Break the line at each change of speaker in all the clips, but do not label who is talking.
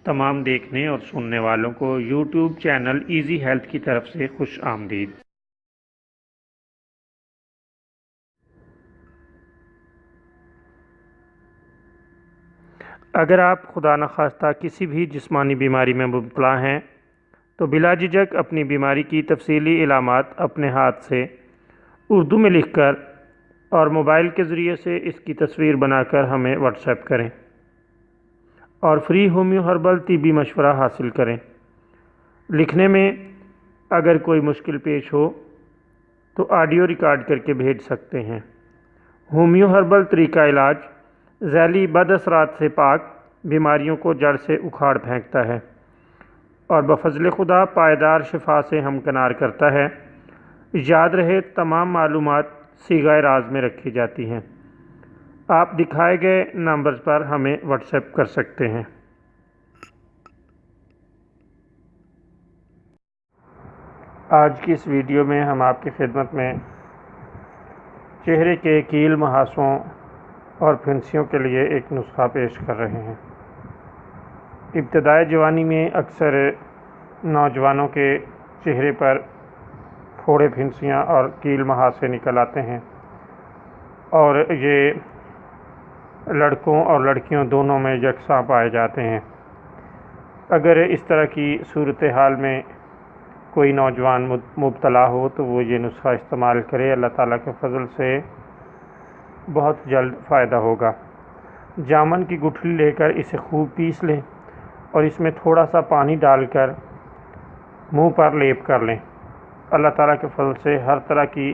تمام دیکھنے اور سننے والوں کو یوٹیوب چینل ایزی ہیلتھ کی طرف سے خوش آمدید۔ اگر آپ خدا نخواستہ کسی بھی جسمانی بیماری میں مبتلا ہیں تو بلا جھجک اپنی بیماری کی تفصیلی علامات اپنے ہاتھ سے اردو میں لکھ کر اور موبائل کے ذریعے سے اس کی تصویر بنا کر ہمیں واٹس ایپ کریں اور فری ہومیو ہربل طبی مشورہ حاصل کریں۔ لکھنے میں اگر کوئی مشکل پیش ہو تو آڈیو ریکارڈ کر کے بھیج سکتے ہیں۔ ہومیو ہربل طریقہ علاج ذیلی بد اثرات سے پاک، بیماریوں کو جڑ سے اکھاڑ پھینکتا ہے اور بفضل خدا پائیدار شفا سے ہمکنار کرتا ہے۔ یاد رہے تمام معلومات صیغہ راز میں رکھی جاتی ہیں۔ آپ دکھائے گئے نمبرز پر ہمیں واٹس ایپ کر سکتے ہیں۔ آج کی اس ویڈیو میں ہم آپ کی خدمت میں چہرے کے کیل مہاسوں اور پھنسیوں کے لیے ایک نسخہ پیش کر رہے ہیں۔ ابتدائی جوانی میں اکثر نوجوانوں کے چہرے پر پھوڑے، پھنسیاں اور کیل مہاسے نکل آتے ہیں اور یہ لڑکوں اور لڑکیوں دونوں میں یکساں پائے جاتے ہیں۔ اگر اس طرح کی صورتحال میں کوئی نوجوان مبتلا ہو تو وہ یہ نسخہ استعمال کرے، اللہ تعالیٰ کے فضل سے بہت جلد فائدہ ہوگا۔ جامن کی گٹھلی لے کر اسے خوب پیس لیں اور اس میں تھوڑا سا پانی ڈال کر منہ پر لیپ کر لیں۔ اللہ تعالیٰ کے فضل سے ہر طرح کی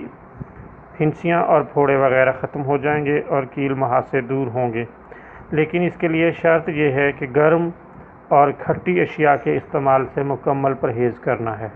پھنسیاں اور پھوڑے وغیرہ ختم ہو جائیں گے اور کیل مہاسے دور ہوں گے، لیکن اس کے لیے شرط یہ ہے کہ گرم اور کھٹی اشیاء کے استعمال سے مکمل پرہیز کرنا ہے۔